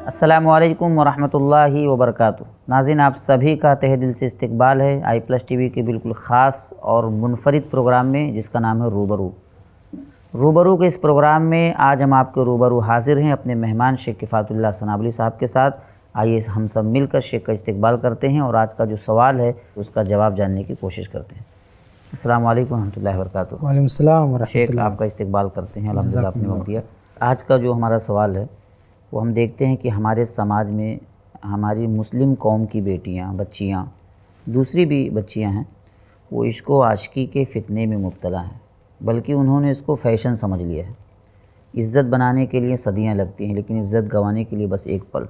अस्सलामुअलैकुम वरहमतुल्लाहि वबरकातुह। नाज़रीन, आप सभी का तहे दिल से इस्तकबाल है i+ TV के बिल्कुल ख़ास और मुनफरिद प्रोग्राम में, जिसका नाम है रूबरू के इस प्रोग्राम में आज हम आपके रूबरू हाजिर हैं अपने मेहमान शेख किफ़ायतुल्लाह सनाबली साहब के साथ। आइए हम सब मिलकर शेख का इस्तकबाल करते हैं और आज का जो सवाल है उसका जवाब जानने की कोशिश करते हैं। अस्सलामु अलैकुम रहमतुल्लाहि व बरकातुहू। वालेकुम सलाम व रहमतुल्लाह। शेख, आपका इस्तकबाल करते हैं, अल्हम्दुलिल्लाह आपने वक्त दिया। आज का जो हमारा सवाल है वो हम देखते हैं कि हमारे समाज में हमारी मुस्लिम कौम की बेटियां, बच्चियां, दूसरी भी बच्चियां हैं, वो इश्क व आशिकी के फितने में मुब्तला हैं, बल्कि उन्होंने इसको फ़ैशन समझ लिया है। इज़्ज़त बनाने के लिए सदियां लगती हैं, लेकिन इज़्ज़त गंवाने के लिए बस एक पल।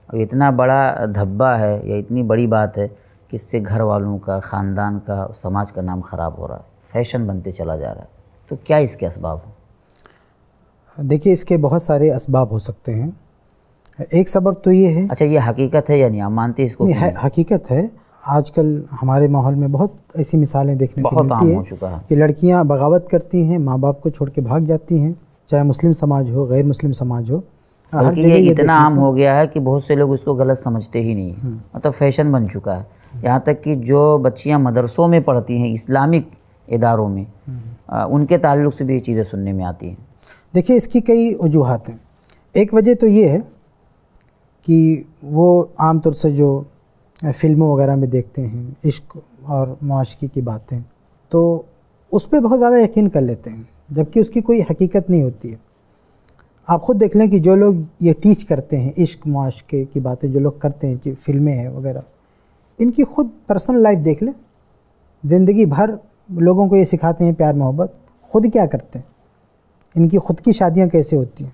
और इतना बड़ा धब्बा है या इतनी बड़ी बात है कि इससे घर वालों का, ख़ानदान का, समाज का नाम ख़राब हो रहा है, फ़ैशन बनते चला जा रहा है। तो क्या इसके असबाब हैं? देखिए, इसके बहुत सारे असबाब हो सकते हैं। एक सबब तो ये है। अच्छा, ये हकीकत है या नहीं, आप मानते हैं इसको? नहीं, हकीकत है। आजकल हमारे माहौल में बहुत ऐसी मिसालें देखने को मिलती हो चुका है कि लड़कियां बगावत करती हैं, माँ बाप को छोड़ के भाग जाती हैं, चाहे मुस्लिम समाज हो, गैर मुस्लिम समाज हो। हर जगह ये इतना आम हो गया है कि बहुत से लोग इसको गलत समझते ही नहीं है, मतलब फ़ैशन बन चुका है। यहाँ तक कि जो बच्चियाँ मदरसों में पढ़ती हैं, इस्लामिक इदारों में, उनके ताल्लुक़ से भी ये चीज़ें सुनने में आती हैं। देखिए, इसकी कई वजूहात हैं। एक वजह तो ये है कि वो आमतौर से जो फ़िल्मों वगैरह में देखते हैं इश्क और माशकी की बातें, तो उस पर बहुत ज़्यादा यकीन कर लेते हैं, जबकि उसकी कोई हकीकत नहीं होती है। आप ख़ुद देख लें कि जो लोग ये टीच करते हैं इश्क माशके की बातें, जो लोग करते हैं, जो फ़िल्में हैं वगैरह, इनकी ख़ुद पर्सनल लाइफ देख लें। ज़िंदगी भर लोगों को ये सिखाते हैं प्यार मोहब्बत, ख़ुद क्या करते हैं, इनकी ख़ुद की शादियाँ कैसे होती हैं,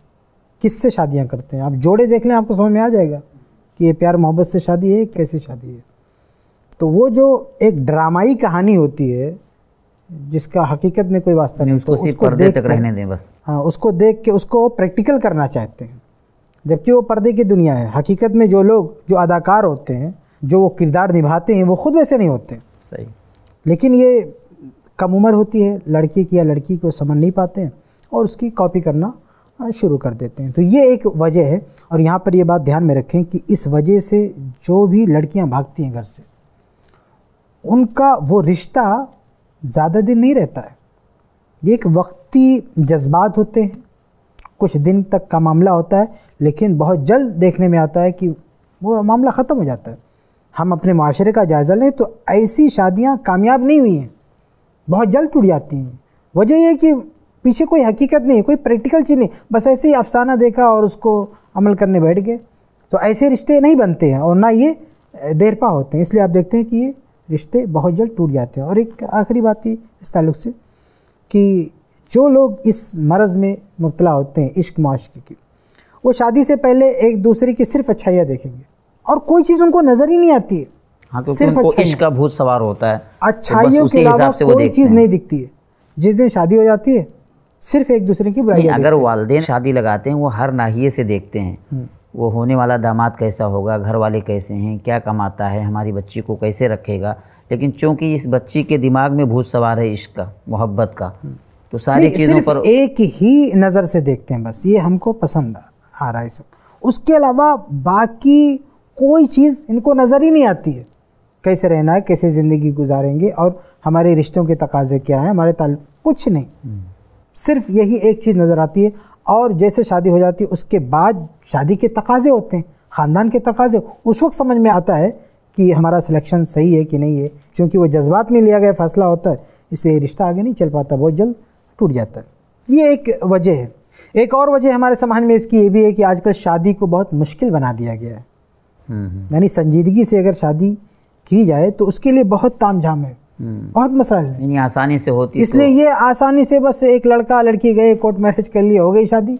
किससे शादियाँ करते हैं। आप जोड़े देख लें, आपको समझ में आ जाएगा कि ये प्यार मोहब्बत से शादी है, कैसी शादी है। तो वो जो एक ड्रामाई कहानी होती है जिसका हकीकत में कोई वास्ता नहीं, उसको सिर्फ पर्दे तक रहने दें बस। हाँ, उसको देख के उसको प्रैक्टिकल करना चाहते हैं, जबकि वो पर्दे की दुनिया है। हकीकत में जो लोग, जो अदाकार होते हैं, जो वो किरदार निभाते हैं, वो खुद वैसे नहीं होते। सही। लेकिन ये कम उम्र होती है लड़की की या लड़की को, समझ नहीं पाते हैं और उसकी कॉपी करना शुरू कर देते हैं। तो ये एक वजह है। और यहाँ पर ये बात ध्यान में रखें कि इस वजह से जो भी लड़कियाँ भागती हैं घर से, उनका वो रिश्ता ज़्यादा दिन नहीं रहता है। ये एक वक्ती जज्बात होते हैं, कुछ दिन तक का मामला होता है, लेकिन बहुत जल्द देखने में आता है कि वो मामला ख़त्म हो जाता है। हम अपने माशरे का जायज़ा लें तो ऐसी शादियाँ कामयाब नहीं हुई हैं, बहुत जल्द टूट जाती हैं। वजह यह है कि पीछे कोई हकीकत नहीं है, कोई प्रैक्टिकल चीज़ नहीं, बस ऐसे ही अफसाना देखा और उसको अमल करने बैठ गए। तो ऐसे रिश्ते नहीं बनते हैं और ना ये देरपा होते हैं। इसलिए आप देखते हैं कि ये रिश्ते बहुत जल्द टूट जाते हैं। और एक आखिरी बात ये इस ताल्लुक़ से कि जो लोग इस मरज़ में मुब्तला होते हैं इश्क माशकी की, वो शादी से पहले एक दूसरे की सिर्फ अच्छाइयाँ देखेंगे और कोई चीज़ उनको नज़र ही नहीं आती है। हाँ, तो सिर्फ इश्क का भूत सवार होता है, अच्छाइयों के अलावा कोई चीज़ नहीं दिखती है। जिस दिन शादी हो जाती है, सिर्फ एक दूसरे की बुराई। अगर वालिदैन शादी लगाते हैं, वो हर नाहिए से देखते हैं, वो होने वाला दामाद कैसा होगा, घर वाले कैसे हैं, क्या कमाता है, हमारी बच्ची को कैसे रखेगा। लेकिन चूंकि इस बच्ची के दिमाग में भूत सवार है इश्क का, मोहब्बत का, तो सारी चीज़ों पर एक ही नज़र से देखते हैं, बस ये हमको पसंद आ रहा है इस वक्त। उसके अलावा बाकी कोई चीज़ इनको नज़र ही नहीं आती है। कैसे रहना है, कैसे ज़िंदगी गुजारेंगे और हमारे रिश्तों के तकाज़े क्या हैं, हमारे कुछ नहीं, सिर्फ यही एक चीज़ नज़र आती है। और जैसे शादी हो जाती है, उसके बाद शादी के तकाज़े होते हैं, ख़ानदान के तकाज़े। उस वक्त समझ में आता है कि हमारा सिलेक्शन सही है कि नहीं है। क्योंकि वो जज्बात में लिया गया फ़ैसला होता है, इसलिए रिश्ता आगे नहीं चल पाता, बहुत जल्द टूट जाता है। ये एक वजह है। एक और वजह हमारे समाज में इसकी ये भी है कि आजकल शादी को बहुत मुश्किल बना दिया गया है। यानी संजीदगी से अगर शादी की जाए तो उसके लिए बहुत तामझाम है, बहुत मसाइल है, यानी आसानी से होती। इसलिए ये आसानी से बस एक लड़का लड़की गए, कोर्ट मैरिज कर लिया, हो गई शादी।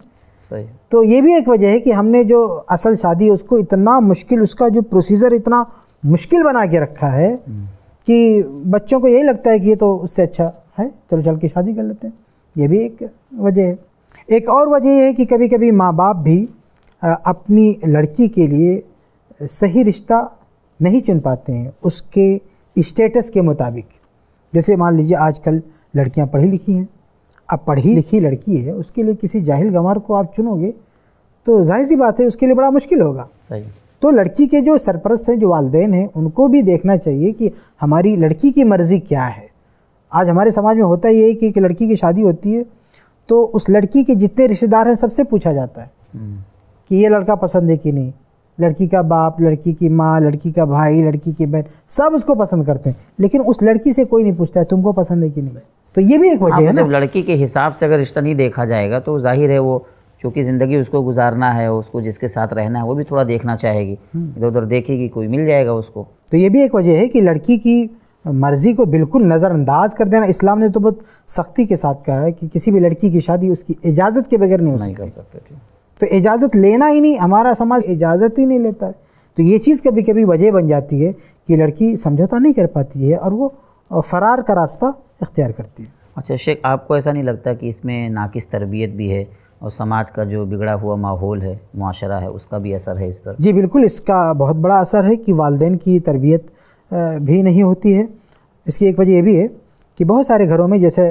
सही। तो ये भी एक वजह है कि हमने जो असल शादी है उसको इतना मुश्किल, उसका जो प्रोसीजर इतना मुश्किल बना के रखा है कि बच्चों को यही लगता है कि ये तो उससे अच्छा है, चलो चल के शादी कर लेते हैं। ये भी एक वजह है। एक और वजह ये है कि कभी कभी माँ बाप भी अपनी लड़की के लिए सही रिश्ता नहीं चुन पाते हैं उसके स्टेटस के मुताबिक। जैसे मान लीजिए आजकल लड़कियां पढ़ी लिखी हैं, अब पढ़ी लिखी लड़की है, उसके लिए किसी जाहिल गंवार को आप चुनोगे तो जाहिर सी बात है उसके लिए बड़ा मुश्किल होगा। सही। तो लड़की के जो सरपरस्त हैं, जो वालिदैन हैं, उनको भी देखना चाहिए कि हमारी लड़की की मर्ज़ी क्या है। आज हमारे समाज में होता ये है कि एक लड़की की शादी होती है तो उस लड़की के जितने रिश्तेदार हैं सबसे पूछा जाता है कि ये लड़का पसंद है कि नहीं। लड़की का बाप, लड़की की माँ, लड़की का भाई, लड़की की बहन, सब उसको पसंद करते हैं, लेकिन उस लड़की से कोई नहीं पूछता है तुमको पसंद है कि नहीं। तो ये भी एक वजह है ना। मतलब लड़की के हिसाब से अगर रिश्ता नहीं देखा जाएगा तो जाहिर है वो चूँकि ज़िंदगी उसको गुजारना है, उसको जिसके साथ रहना है वो भी थोड़ा देखना चाहेगी, इधर उधर देखेगी, कोई मिल जाएगा उसको। तो ये भी एक वजह है कि लड़की की मर्ज़ी को बिल्कुल नज़रअंदाज कर देना। इस्लाम ने तो बहुत सख्ती के साथ कहा है कि किसी भी लड़की की शादी उसकी इजाज़त के बगैर नहीं कर सकते। तो इजाज़त लेना ही नहीं, हमारा समाज इजाज़त ही नहीं लेता है। तो ये चीज़ कभी कभी वजह बन जाती है कि लड़की समझौता नहीं कर पाती है और वो फ़रार का रास्ता इख्तियार करती है। अच्छा शेख, आपको ऐसा नहीं लगता कि इसमें नाकिस तरबियत भी है और समाज का जो बिगड़ा हुआ माहौल है, मुआशरा है, उसका भी असर है इस पर? जी बिल्कुल, इसका बहुत बड़ा असर है कि वालिदैन की तरबियत भी नहीं होती है। इसकी एक वजह ये भी है कि बहुत सारे घरों में जैसे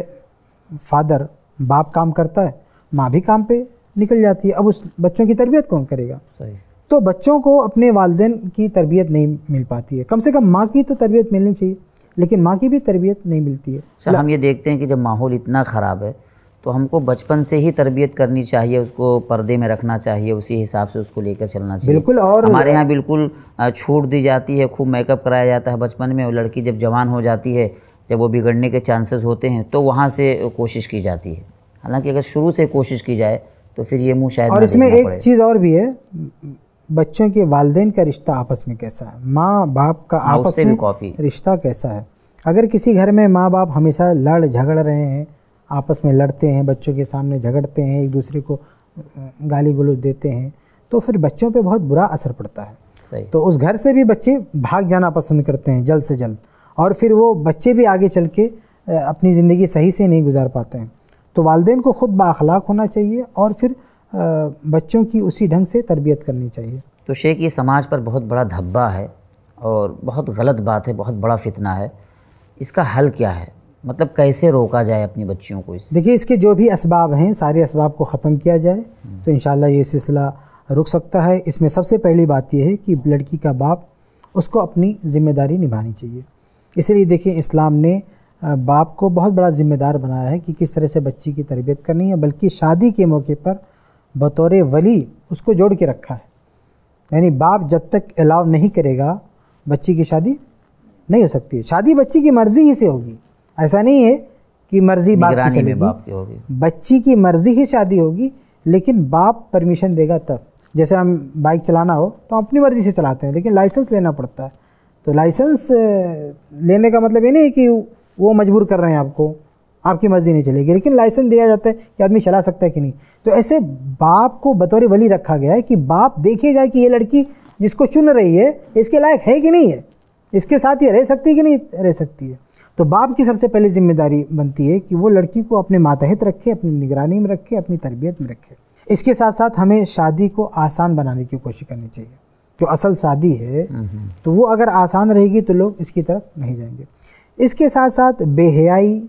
फादर, बाप काम करता है, माँ भी काम पे निकल जाती है, अब उस बच्चों की तरबियत कौन करेगा? सही। तो बच्चों को अपने वालिदैन की तरबियत नहीं मिल पाती है। कम से कम माँ की तो तरबियत मिलनी चाहिए, लेकिन माँ की भी तरबियत नहीं मिलती है। अच्छा, हम ये देखते हैं कि जब माहौल इतना ख़राब है तो हमको बचपन से ही तरबियत करनी चाहिए, उसको पर्दे में रखना चाहिए, उसी हिसाब से उसको लेकर चलना चाहिए। बिल्कुल। और हमारे यहाँ बिल्कुल छूट दी जाती है, खूब मेकअप कराया जाता है बचपन में, और लड़की जब जवान हो जाती है, जब वो बिगड़ने के चांसेस होते हैं तो वहाँ से कोशिश की जाती है। हालांकि अगर शुरू से कोशिश की जाए तो फिर ये मुँह शायद। और इसमें एक चीज़ और भी है, बच्चों के वालिदैन का रिश्ता आपस में कैसा है, माँ बाप का आपस में रिश्ता कैसा है। अगर किसी घर में माँ बाप हमेशा लड़ झगड़ रहे हैं, आपस में लड़ते हैं, बच्चों के सामने झगड़ते हैं, एक दूसरे को गाली गलौज देते हैं, तो फिर बच्चों पे बहुत बुरा असर पड़ता है। सही। तो उस घर से भी बच्चे भाग जाना पसंद करते हैं जल्द से जल्द, और फिर वो बच्चे भी आगे चल के अपनी ज़िंदगी सही से नहीं गुजार पाते हैं। तो वालिदैन को ख़ुद बाअखलाक होना चाहिए और फिर बच्चों की उसी ढंग से तरबियत करनी चाहिए। तो शेख, ये समाज पर बहुत बड़ा धब्बा है और बहुत गलत बात है, बहुत बड़ा फितना है, इसका हल क्या है? मतलब कैसे रोका जाए अपनी बच्चियों को इससे? देखिए, इसके जो भी असबाब हैं, सारे असबाब को ख़त्म किया जाए तो इंशाल्लाह ये सिलसिला रुक सकता है। इसमें सबसे पहली बात यह है कि लड़की का बाप, उसको अपनी ज़िम्मेदारी निभानी चाहिए। इसलिए देखिए, इस्लाम ने बाप को बहुत बड़ा ज़िम्मेदार बनाया है कि किस तरह से बच्ची की तरबियत करनी है, बल्कि शादी के मौके पर बतौर वली उसको जोड़ के रखा है। यानी बाप जब तक अलाउ नहीं करेगा बच्ची की शादी नहीं हो सकती है। शादी बच्ची की मर्ज़ी ही से होगी, ऐसा नहीं है कि मर्ज़ी बाप की चलेगी, बच्ची की मर्ज़ी ही शादी होगी, लेकिन बाप परमिशन देगा तब। जैसे हम बाइक चलाना हो तो अपनी मर्ज़ी से चलाते हैं, लेकिन लाइसेंस लेना पड़ता है। तो लाइसेंस लेने का मतलब ये नहीं है कि वो मजबूर कर रहे हैं आपको, आपकी मर्ज़ी नहीं चलेगी, लेकिन लाइसेंस दिया जाता है कि आदमी चला सकता है कि नहीं। तो ऐसे बाप को बतौर वली रखा गया है कि बाप देखेगा कि ये लड़की जिसको चुन रही है इसके लायक है कि नहीं है, इसके साथ ये रह सकती है कि नहीं रह सकती है। तो बाप की सबसे पहली जिम्मेदारी बनती है कि वो लड़की को अपने मातहत रखे, अपनी निगरानी में रखे, अपनी तरबियत में रखे। इसके साथ साथ हमें शादी को आसान बनाने की कोशिश करनी चाहिए। जो असल शादी है तो वो अगर आसान रहेगी तो लोग इसकी तरफ नहीं जाएंगे। इसके साथ साथ बेहयाई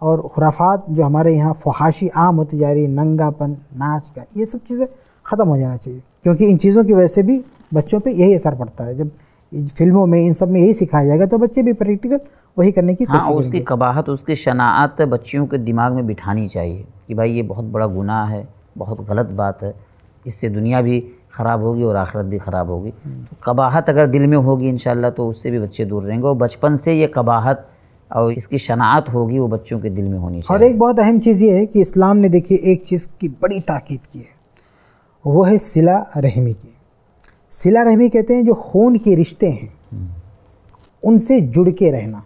और खुराफात जो हमारे यहाँ फहाशी आम होती जा रही, नंगापन, नाच का, ये सब चीज़ें ख़त्म हो जाना चाहिए, क्योंकि इन चीज़ों की वजह से भी बच्चों पे यही असर पड़ता है। जब फिल्मों में इन सब में यही सिखाया जाएगा तो बच्चे भी प्रैक्टिकल वही करने की कोशिश करेंगे। उसकी कबाहत, उसकी शनाअत बच्चियों के दिमाग में बिठानी चाहिए कि भाई ये बहुत बड़ा गुनाह है, बहुत गलत बात है, इससे दुनिया भी ख़राब होगी और आखिरत भी ख़राब होगी। तो कबाहत अगर दिल में होगी इंशाल्लाह तो उससे भी बच्चे दूर रहेंगे, और बचपन से ये कबाहत और इसकी शनाअत होगी वो बच्चों के दिल में होनी चाहिए। और एक बहुत अहम चीज़ ये है कि इस्लाम ने देखिए एक चीज़ की बड़ी ताकीद की है, वो है सिला रहमी की। सिला रहमी कहते हैं जो खून के रिश्ते हैं उनसे जुड़ के रहना,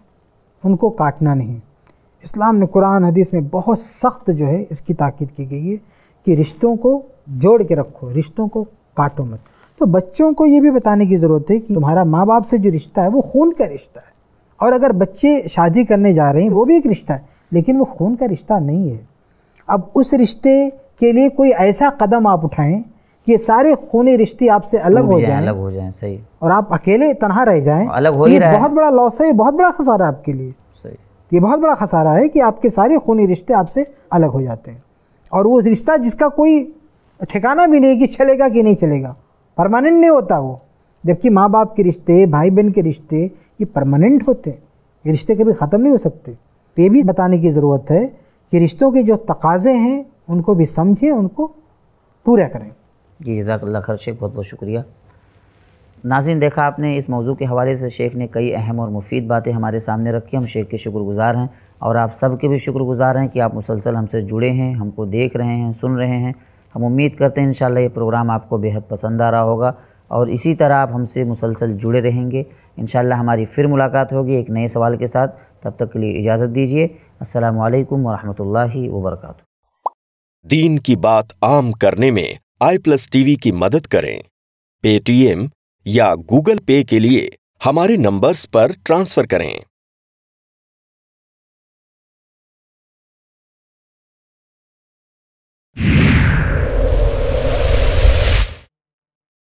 उनको काटना नहीं। इस्लाम ने कुरान हदीस में बहुत सख्त जो है इसकी ताकीद की गई है कि रिश्तों को जोड़ के रखो, रिश्तों को काटो मत। तो बच्चों को ये भी बताने की ज़रूरत है कि तुम्हारा माँ बाप से जो रिश्ता है वो खून का रिश्ता है, और अगर बच्चे शादी करने जा रहे हैं वो भी एक रिश्ता है, लेकिन वो खून का रिश्ता नहीं है। अब उस रिश्ते के लिए कोई ऐसा कदम आप उठाएं कि सारे खूनी रिश्ते आपसे अलग हो जाएं, सही, और आप अकेले तनहा रह जाएं, अलग हो ही रहा है। बहुत बड़ा लॉस है, बहुत बड़ा खसारा है आपके लिए। सही, ये बहुत बड़ा खसारा है कि आपके सारे खूनी रिश्ते आपसे अलग हो जाते हैं, और वो रिश्ता जिसका कोई ठिकाना भी नहीं कि चलेगा कि नहीं चलेगा, परमानेंट नहीं होता वो। जबकि माँ बाप के रिश्ते, भाई बहन के रिश्ते ये परमानेंट होते हैं, ये रिश्ते कभी ख़त्म नहीं हो सकते। तो ये भी बताने की ज़रूरत है कि रिश्तों के जो तकाज़े हैं उनको भी समझें, उनको पूरा करें। जी जज़ाकल्लाह खैर शेख, बहुत बहुत शुक्रिया। नाज़रीन, देखा आपने इस मौजू के हवाले से शेख ने कई अहम और मुफीद बातें हमारे सामने रखी। हम शेख के शुक्रगुज़ार हैं और आप सब के भी शुक्रगुज़ार हैं कि आप मुसलसल हमसे जुड़े हैं, हमको देख रहे हैं, सुन रहे हैं। हम उम्मीद करते हैं इंशाअल्लाह ये प्रोग्राम आपको बेहद पसंद आ रहा होगा और इसी तरह आप हमसे मुसलसल जुड़े रहेंगे। इंशाअल्लाह हमारी फिर मुलाकात होगी एक नए सवाल के साथ। तब तक के लिए इजाज़त दीजिए। अस्सलामु अलैकुम वरहमतुल्लाहि वबरकातुहू। दीन की बात आम करने में i+ TV की मदद करें। पेटीएम या गूगल पे के लिए हमारे नंबर्स पर ट्रांसफर करें।